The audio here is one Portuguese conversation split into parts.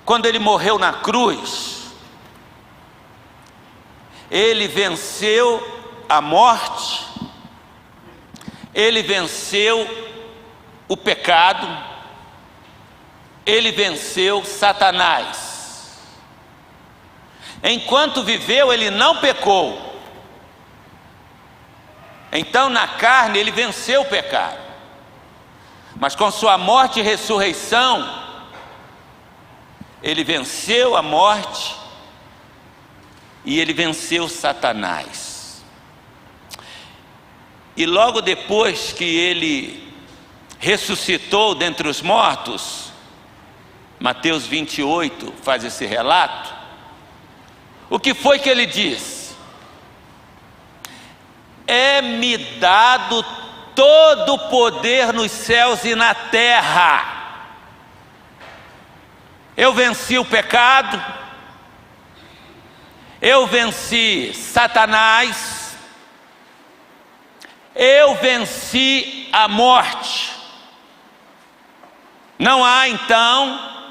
quando ele morreu na cruz, ele venceu a morte, ele venceu o pecado, ele venceu Satanás. Enquanto viveu, ele não pecou. Então, na carne, ele venceu o pecado. Mas com sua morte e ressurreição, ele venceu a morte e ele venceu Satanás. E logo depois que ele ressuscitou dentre os mortos, Mateus 28 faz esse relato, o que foi que ele disse? É-me dado todo o poder nos céus e na terra. Eu venci o pecado, eu venci Satanás, eu venci a morte. Não há então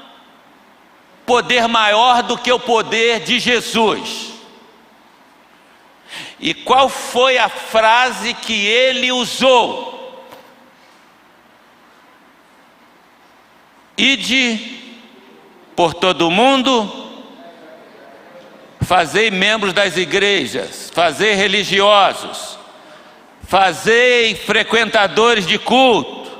poder maior do que o poder de Jesus. E qual foi a frase que ele usou? Ide por todo o mundo, fazei membros das igrejas, fazei religiosos, fazei frequentadores de culto.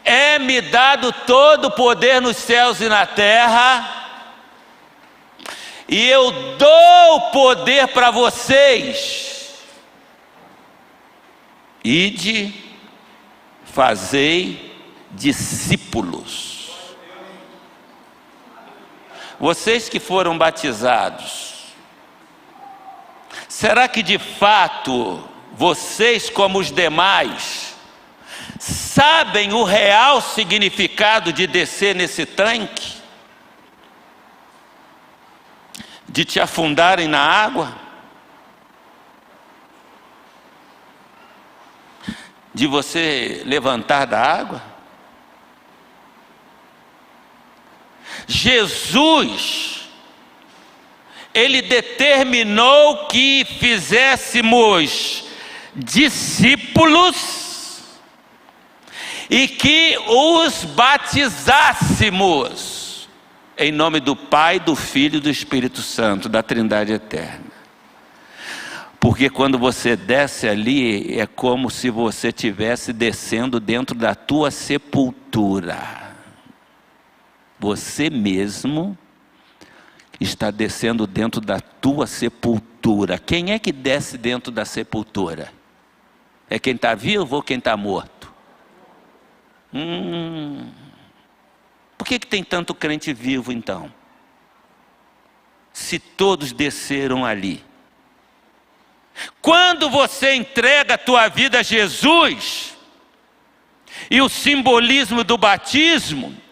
É-me dado todo o poder nos céus e na terra, e eu dou o poder para vocês. Ide, fazei discípulos. Vocês que foram batizados, será que de fato vocês, como os demais, sabem o real significado de descer nesse tanque? De te afundarem na água? De você levantar da água? Jesus, ele determinou que fizéssemos discípulos e que os batizássemos em nome do Pai, do Filho e do Espírito Santo, da Trindade eterna. Porque quando você desce ali, é como se você estivesse descendo dentro da tua sepultura. Você mesmo está descendo dentro da tua sepultura. Quem é que desce dentro da sepultura? É quem está vivo ou quem está morto? Por que tem tanto crente vivo então? Se todos desceram ali. Quando você entrega a tua vida a Jesus, e o simbolismo do batismo,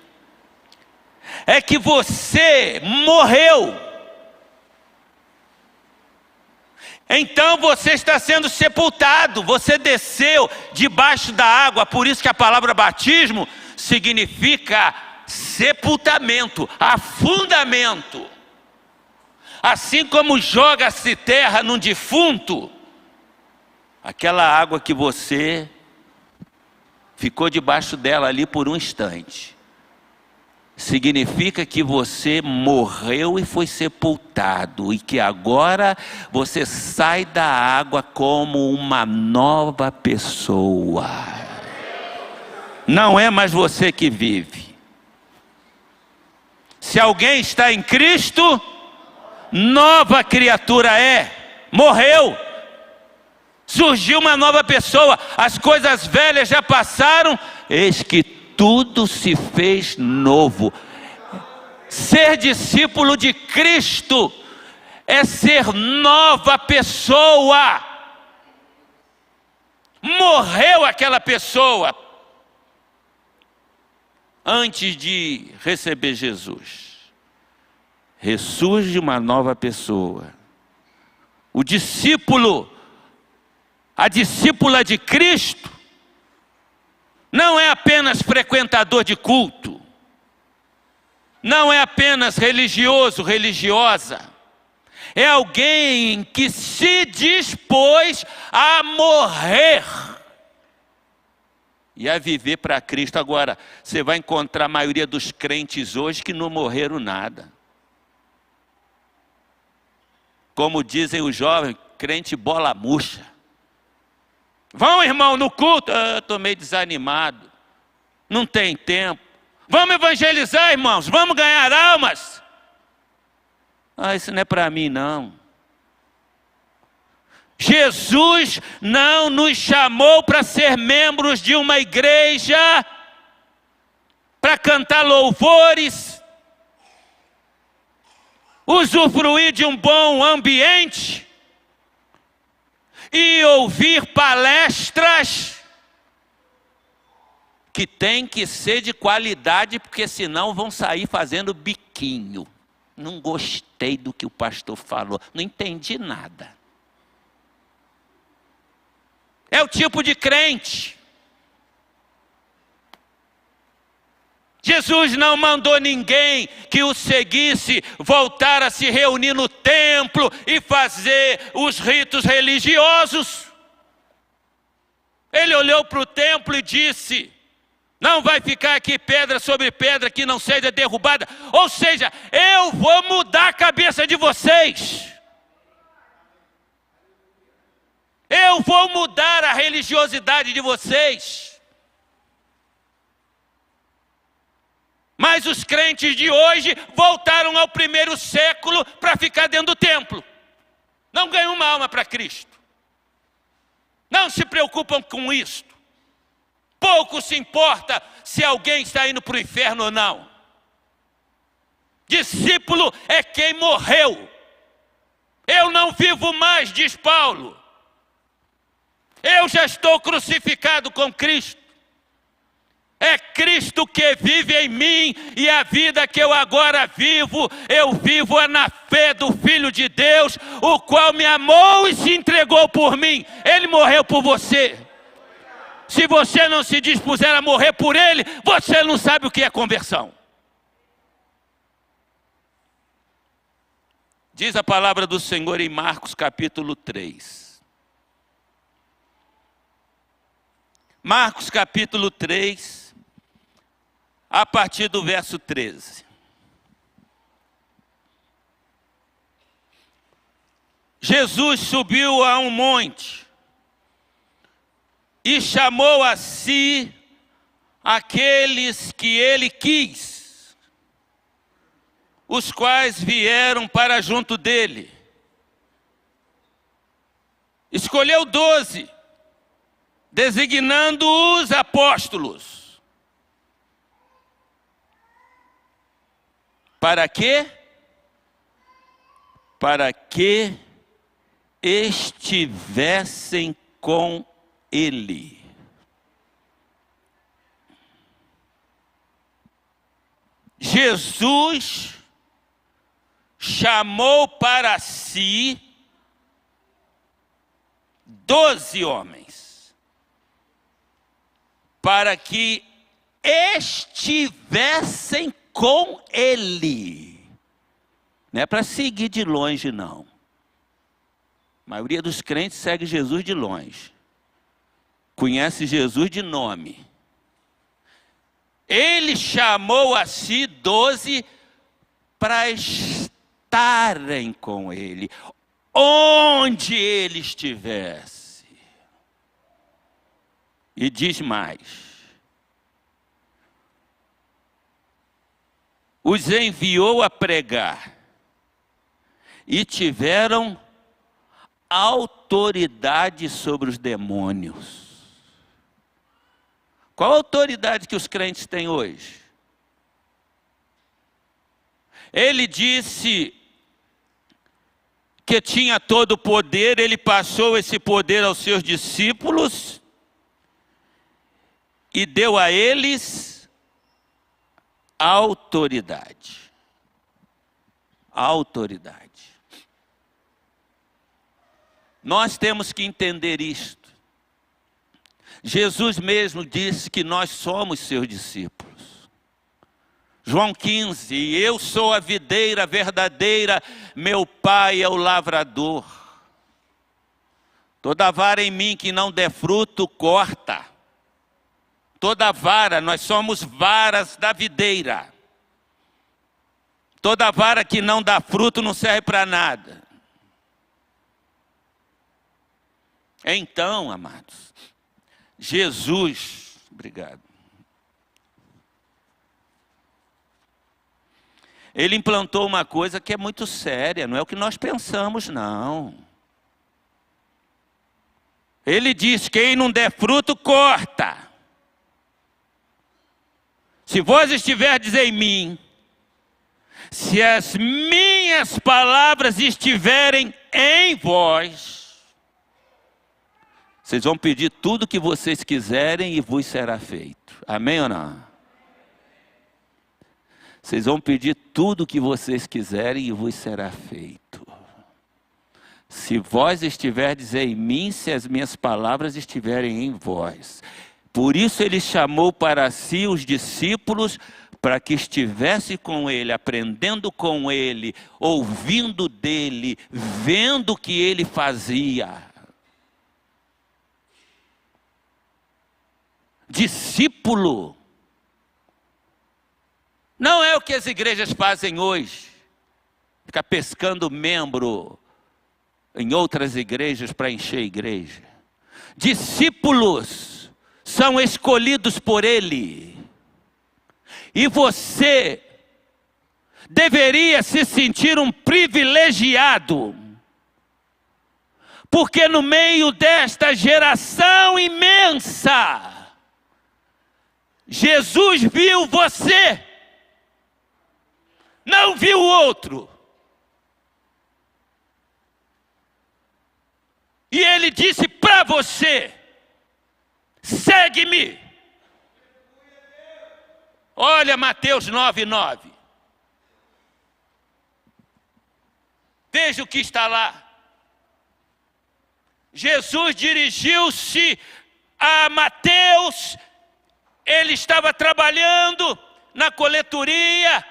é que você morreu. Então você está sendo sepultado, você desceu debaixo da água. Por isso que a palavra batismo significa sepultamento, afundamento. Assim como joga-se terra num defunto, aquela água que você ficou debaixo dela ali por um instante, significa que você morreu e foi sepultado, e que agora você sai da água como uma nova pessoa. Não é mais você que vive. Se alguém está em Cristo, nova criatura é. Morreu, surgiu uma nova pessoa. As coisas velhas já passaram, eis que tudo se fez novo. Ser discípulo de Cristo é ser nova pessoa. Morreu aquela pessoa antes de receber Jesus. Ressurge uma nova pessoa. O discípulo, a discípula de Cristo, não é apenas frequentador de culto. não é apenas religioso, religiosa. É alguém que se dispôs a morrer e a viver para Cristo. Agora, você vai encontrar a maioria dos crentes hoje que não morreram nada. Como dizem os jovens, crente bola murcha. Vão, irmão, no culto. Eu estou meio desanimado. Não tem tempo. Vamos evangelizar, irmãos. Vamos ganhar almas. Isso não é para mim, não. Jesus não nos chamou para ser membros de uma igreja, para cantar louvores, usufruir de um bom ambiente e ouvir palestras que tem que ser de qualidade, porque senão vão sair fazendo biquinho. Não gostei do que o pastor falou, não entendi nada. É o tipo de crente. Jesus não mandou ninguém que o seguisse voltar a se reunir no templo e fazer os ritos religiosos. Ele olhou para o templo e disse: não vai ficar aqui pedra sobre pedra que não seja derrubada. Ou seja, eu vou mudar a cabeça de vocês. Eu vou mudar a religiosidade de vocês. Mas os crentes de hoje voltaram ao primeiro século para ficar dentro do templo. Não ganham uma alma para Cristo. Não se preocupam com isto. Pouco se importa se alguém está indo para o inferno ou não. Discípulo é quem morreu. Eu não vivo mais, diz Paulo. Eu já estou crucificado com Cristo. É Cristo que vive em mim, e a vida que eu agora vivo, eu vivo é na fé do Filho de Deus, o qual me amou e se entregou por mim. Ele morreu por você. Se você não se dispuser a morrer por Ele, você não sabe o que é conversão. Diz a palavra do Senhor em Marcos capítulo 3. Marcos capítulo 3, a partir do verso 13. Jesus subiu a um monte e chamou a si aqueles que ele quis, os quais vieram para junto dele. Escolheu 12, designando-os apóstolos. Para quê? Para que estivessem com ele. Jesus chamou para si 12 homens, para que estivessem com ele. Não é para seguir de longe, não. A maioria dos crentes segue Jesus de longe. Conhece Jesus de nome. Ele chamou a si 12 para estarem com ele, onde ele estivesse. E diz mais: os enviou a pregar e tiveram autoridade sobre os demônios. Qual a autoridade que os crentes têm hoje? Ele disse que tinha todo o poder, ele passou esse poder aos seus discípulos e deu a eles autoridade. Autoridade. Nós temos que entender isto. Jesus mesmo disse que nós somos seus discípulos. João 15, eu sou a videira verdadeira, meu pai é o lavrador. Toda vara em mim que não der fruto, corta. Toda vara, nós somos varas da videira. Toda vara que não dá fruto não serve para nada. Então, amados, Jesus, obrigado. Ele implantou uma coisa que é muito séria, não é o que nós pensamos, não. Ele diz, quem não der fruto, corta. Se vós estiverdes em mim, se as minhas palavras estiverem em vós, vocês vão pedir tudo que vocês quiserem e vos será feito. Amém ou não? Vocês vão pedir tudo que vocês quiserem e vos será feito. Se vós estiverdes em mim, se as minhas palavras estiverem em vós. Por isso ele chamou para si os discípulos, para que estivesse com ele, aprendendo com ele, ouvindo dele, vendo o que ele fazia. Discípulo não é o que as igrejas fazem hoje, ficar pescando membro em outras igrejas para encher a igreja. Discípulos são escolhidos por ele. E você deveria se sentir um privilegiado, porque no meio desta geração imensa, Jesus viu você, não viu o outro. E ele disse para você, segue-me. Olha Mateus 9:9. Veja o que está lá. Jesus dirigiu-se a Mateus, ele estava trabalhando na coletoria,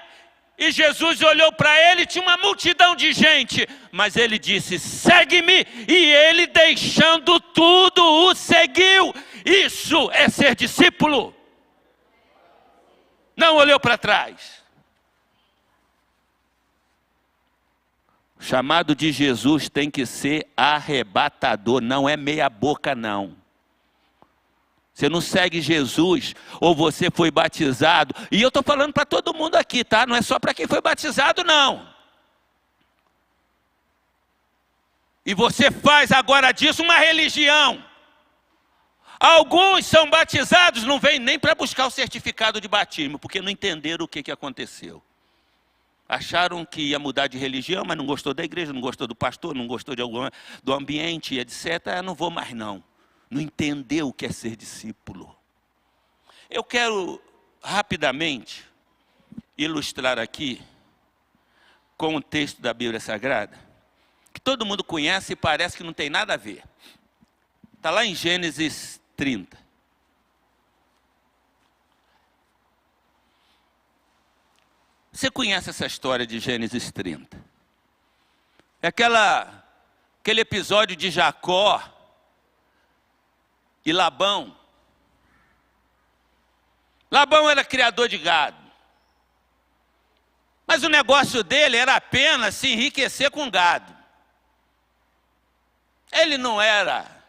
e Jesus olhou para ele, tinha uma multidão de gente, mas ele disse, segue-me, e ele deixando tudo o seguiu. Isso é ser discípulo. Não olhou para trás. O chamado de Jesus tem que ser arrebatador, não é meia boca não. Você não segue Jesus, ou você foi batizado, e eu estou falando para todo mundo aqui, tá? Não é só para quem foi batizado não. E você faz agora disso uma religião. Alguns são batizados, não vêm nem para buscar o certificado de batismo, porque não entenderam o que aconteceu. Acharam que ia mudar de religião, mas não gostou da igreja, não gostou do pastor, não gostou do ambiente, etc. Não vou mais não. Não entendeu o que é ser discípulo. Eu quero rapidamente ilustrar aqui com um texto da Bíblia Sagrada, que todo mundo conhece e parece que não tem nada a ver. Está lá em Gênesis 30. Você conhece essa história de Gênesis 30? É aquele episódio de Jacó e Labão. Labão era criador de gado. Mas o negócio dele era apenas se enriquecer com gado. Ele não era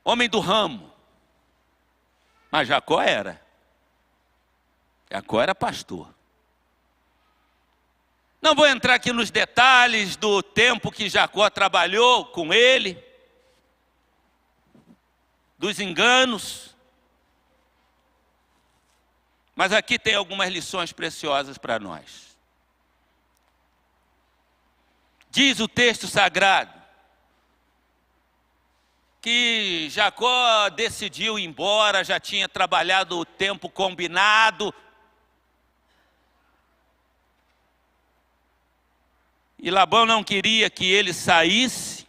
homem do ramo. Mas Jacó era. Jacó era pastor. Não vou entrar aqui nos detalhes do tempo que Jacó trabalhou com ele, dos enganos. Mas aqui tem algumas lições preciosas para nós. Diz o texto sagrado que Jacó decidiu ir embora, já tinha trabalhado o tempo combinado. E Labão não queria que ele saísse.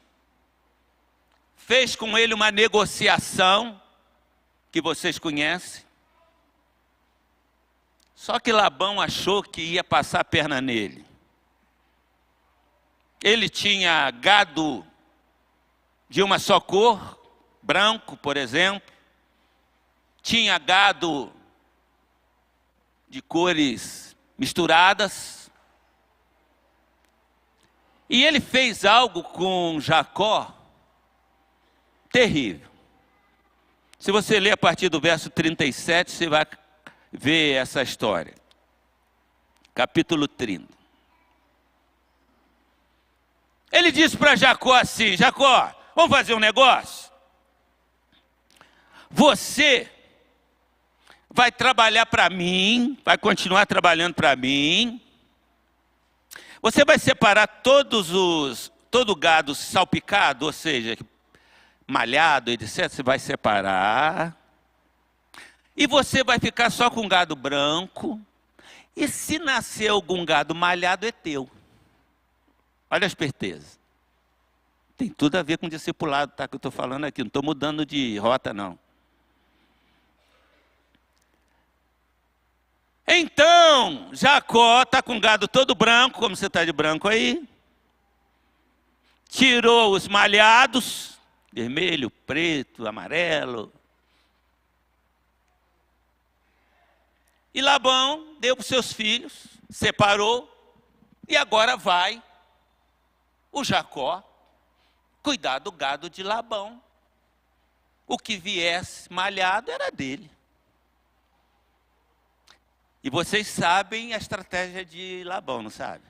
Fez com ele uma negociação, que vocês conhecem. Só que Labão achou que ia passar a perna nele. Ele tinha gado de uma só cor, branco, por exemplo. Tinha gado de cores misturadas. E ele fez algo com Jacó terrível. Se você ler a partir do verso 37, você vai ver essa história. Capítulo 30. Ele disse para Jacó assim: Jacó, vamos fazer um negócio? Você vai trabalhar para mim, vai continuar trabalhando para mim. Você vai separar todo o gado salpicado, ou seja, malhado, etc. Você vai separar. E você vai ficar só com gado branco. E se nascer algum gado malhado, é teu. Olha a esperteza. Tem tudo a ver com discipulado, tá? Que eu estou falando aqui. Não estou mudando de rota, não. Então, Jacó está com gado todo branco, como você está de branco aí. Tirou os malhados, vermelho, preto, amarelo. E Labão deu para os seus filhos, separou, e agora vai o Jacó cuidar do gado de Labão. O que viesse malhado era dele. E vocês sabem a estratégia de Labão, não sabe?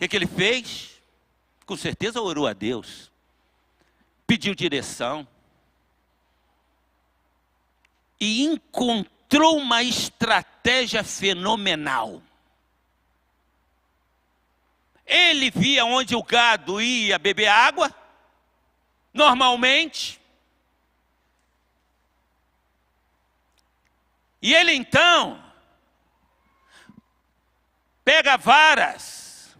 O que ele fez? Com certeza orou a Deus. Pediu direção. E encontrou uma estratégia fenomenal. Ele via onde o gado ia beber água, normalmente. E ele então pega varas.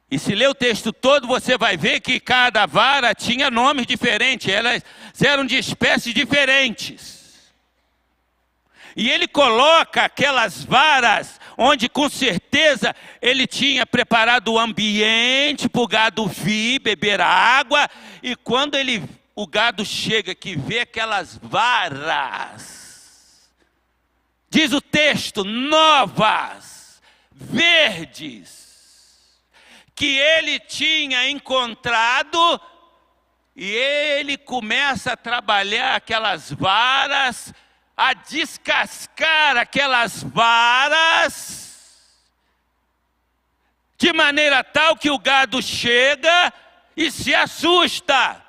E se ler o texto todo, você vai ver que cada vara tinha nomes diferentes. Elas eram de espécies diferentes. E ele coloca aquelas varas onde com certeza ele tinha preparado o ambiente para o gado vir, beber a água. E quando o gado chega que vê aquelas varas, diz o texto, novas, verdes, que ele tinha encontrado, e ele começa a trabalhar aquelas varas, a descascar aquelas varas, de maneira tal que o gado chega e se assusta.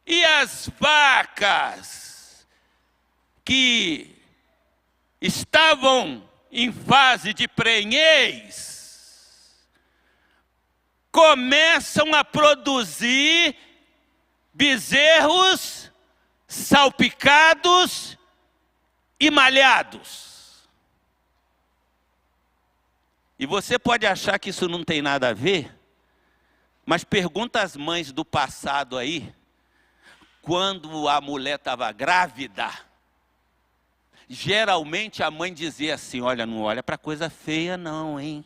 E as vacas que estavam em fase de prenhez começam a produzir bezerros salpicados e malhados. E você pode achar que isso não tem nada a ver, mas pergunta às mães do passado aí, quando a mulher estava grávida, geralmente a mãe dizia assim: olha, não olha para coisa feia não, hein?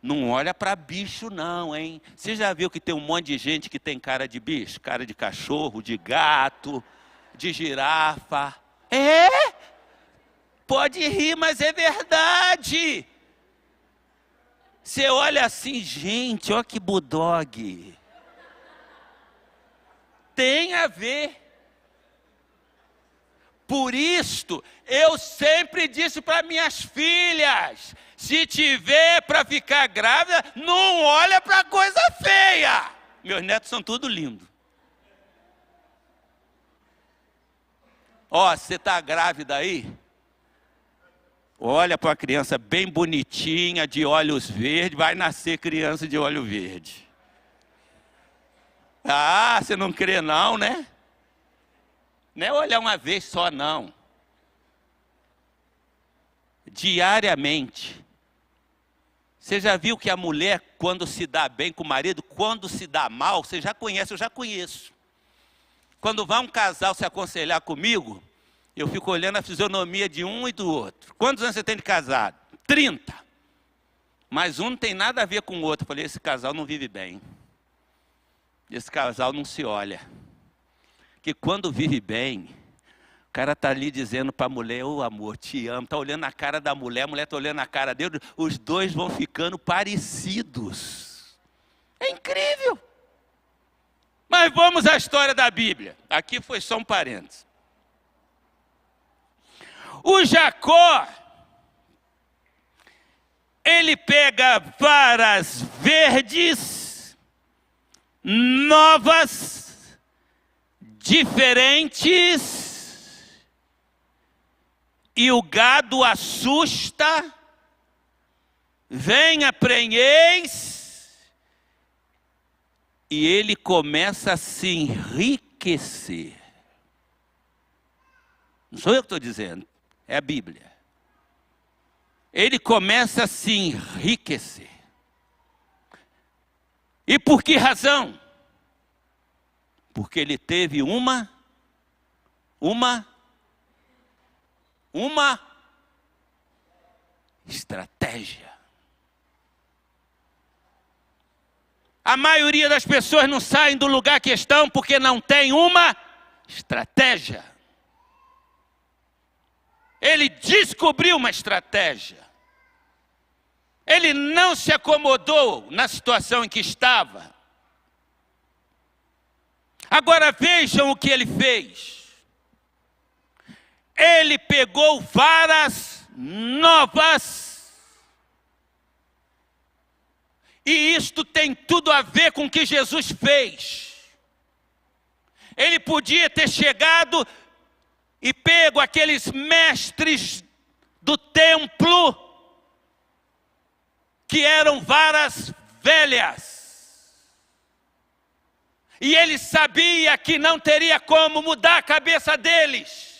Não olha para bicho não, hein? Você já viu que tem um monte de gente que tem cara de bicho? Cara de cachorro, de gato, de girafa. É? Pode rir, mas é verdade. Você olha assim, gente, olha que bulldog. Tem a ver. Por isto, eu sempre disse para minhas filhas, se tiver para ficar grávida, não olha para coisa feia. Meus netos são tudo lindos. Ó, você está grávida aí? Olha para uma criança bem bonitinha, de olhos verdes, vai nascer criança de olho verde. Ah, você não crê não, né? Não é olhar uma vez só, não. Diariamente. Você já viu que a mulher, quando se dá bem com o marido, quando se dá mal, você já conhece, eu já conheço. Quando vai um casal se aconselhar comigo, eu fico olhando a fisionomia de um e do outro. Quantos anos você tem de casado? 30. Mas um não tem nada a ver com o outro. Eu falei, esse casal não vive bem. Esse casal não se olha. Que quando vive bem, o cara está ali dizendo para a mulher, ô amor, te amo. Está olhando na cara da mulher, a mulher está olhando na cara dele. Os dois vão ficando parecidos. É incrível. Mas vamos à história da Bíblia. Aqui foi só um parênteses. O Jacó, ele pega varas verdes, novas, diferentes, e o gado assusta, venha prenheis, e ele começa a se enriquecer. Não sou eu que estou dizendo, é a Bíblia. Ele começa a se enriquecer. E por que razão? Porque ele teve uma estratégia. A maioria das pessoas não saem do lugar que estão porque não tem uma estratégia. Ele descobriu uma estratégia. Ele não se acomodou na situação em que estava. Agora vejam o que ele fez. Ele pegou varas novas. E isto tem tudo a ver com o que Jesus fez. Ele podia ter chegado e pego aqueles mestres do templo, que eram varas velhas. E ele sabia que não teria como mudar a cabeça deles.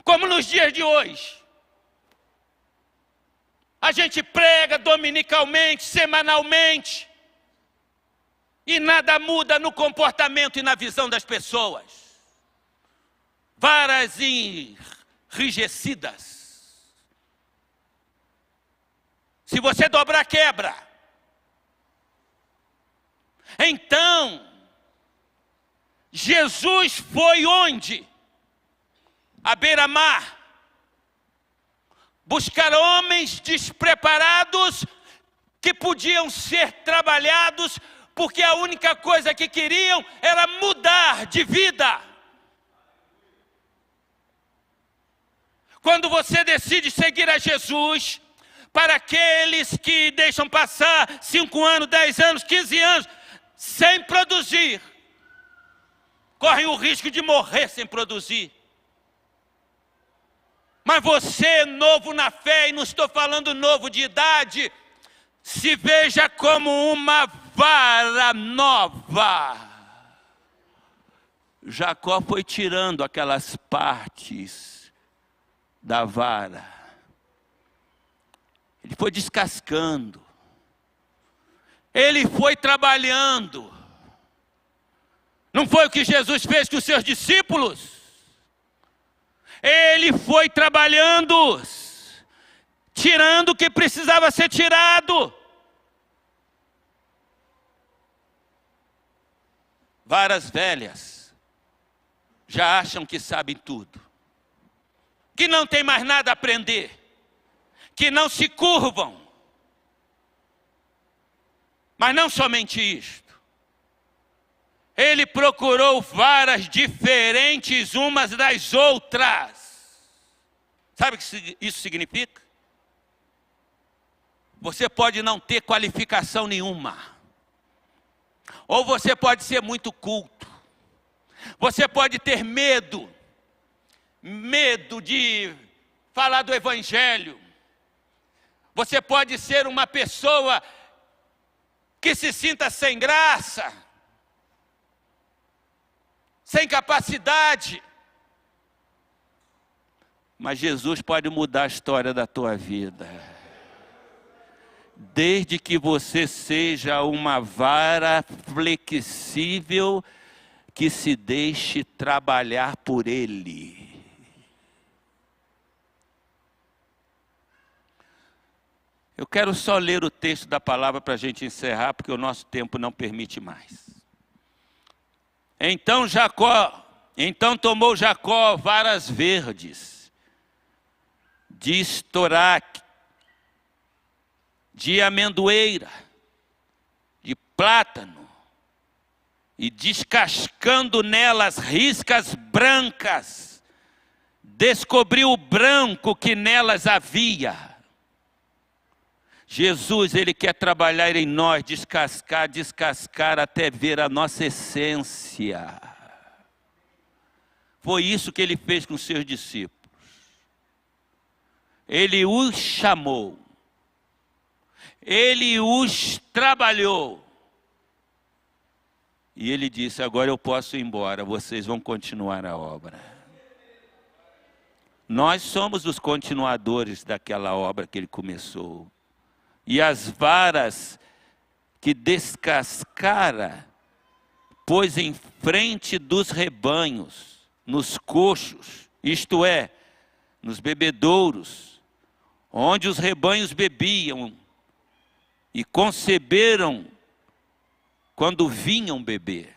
Como nos dias de hoje. A gente prega dominicalmente, semanalmente, e nada muda no comportamento e na visão das pessoas. Varas enrijecidas. Se você dobrar, quebra. Então, Jesus foi onde? À beira-mar. Buscar homens despreparados que podiam ser trabalhados, porque a única coisa que queriam era mudar de vida. Quando você decide seguir a Jesus, para aqueles que deixam passar 5 anos, 10 anos, 15 anos, sem produzir, correm o risco de morrer sem produzir. Mas você, novo na fé, e não estou falando novo de idade, se veja como uma vara nova. Jacó foi tirando aquelas partes da vara. Ele foi descascando. Ele foi trabalhando. Não foi o que Jesus fez com os seus discípulos? Ele foi trabalhando, tirando o que precisava ser tirado. Varas velhas já acham que sabem tudo, que não tem mais nada a aprender, que não se curvam. Mas não somente isto. Ele procurou varas diferentes umas das outras. Sabe o que isso significa? Você pode não ter qualificação nenhuma. Ou você pode ser muito culto. Você pode ter medo de falar do Evangelho. Você pode ser uma pessoa que se sinta sem graça, sem capacidade. Mas Jesus pode mudar a história da tua vida. desde que você seja uma vara flexível que se deixe trabalhar por Ele. Eu quero só ler o texto da palavra para a gente encerrar, porque o nosso tempo não permite mais. Então tomou Jacó varas verdes, de estoraque, de amendoeira, de plátano, e descascando nelas riscas brancas, descobriu o branco que nelas havia. Jesus, Ele quer trabalhar em nós, descascar até ver a nossa essência. Foi isso que Ele fez com os seus discípulos. Ele os chamou. Ele os trabalhou. E Ele disse, agora eu posso ir embora, vocês vão continuar a obra. Nós somos os continuadores daquela obra que Ele começou. E as varas que descascara, pôs em frente dos rebanhos, nos coxos, isto é, nos bebedouros, onde os rebanhos bebiam, e conceberam quando vinham beber.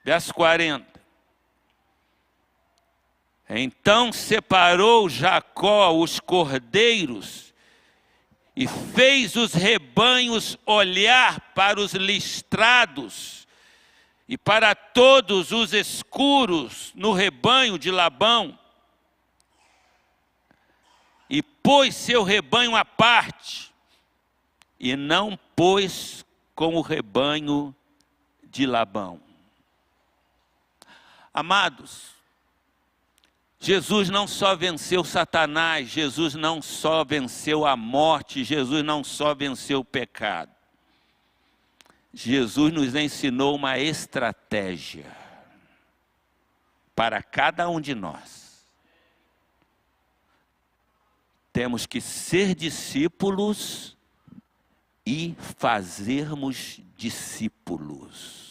Verso 40. Então separou Jacó os cordeiros, e fez os rebanhos olhar para os listrados e para todos os escuros no rebanho de Labão, e pôs seu rebanho à parte, e não pôs com o rebanho de Labão. Amados, Jesus não só venceu Satanás, Jesus não só venceu a morte, Jesus não só venceu o pecado. Jesus nos ensinou uma estratégia para cada um de nós. Temos que ser discípulos e fazermos discípulos.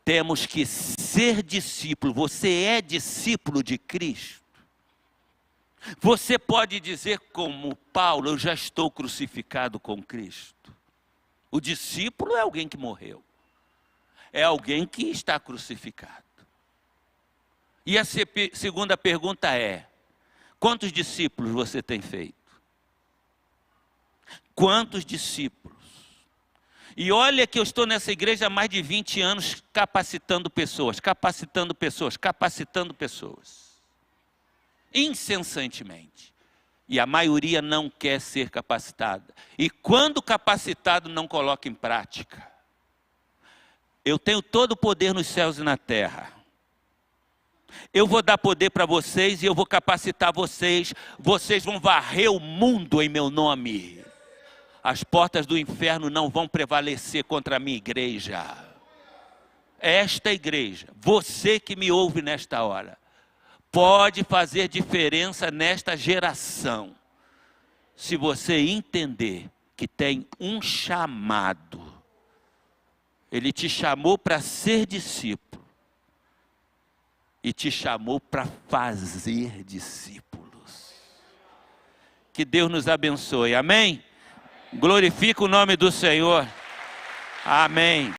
Temos que ser discípulo. Você é discípulo de Cristo? Você pode dizer como Paulo, eu já estou crucificado com Cristo. O discípulo é alguém que morreu. É alguém que está crucificado. E a segunda pergunta é, quantos discípulos você tem feito? Quantos discípulos? E olha que eu estou nessa igreja há mais de 20 anos capacitando pessoas, incessantemente. E a maioria não quer ser capacitada. E quando capacitado, não coloca em prática. Eu tenho todo o poder nos céus e na terra. Eu vou dar poder para vocês e eu vou capacitar vocês. Vocês vão varrer o mundo em meu nome. As portas do inferno não vão prevalecer contra a minha igreja. Esta igreja, você que me ouve nesta hora, pode fazer diferença nesta geração. Se você entender que tem um chamado. Ele te chamou para ser discípulo. E te chamou para fazer discípulos. Que Deus nos abençoe. Amém? Glorifica o nome do Senhor. Amém.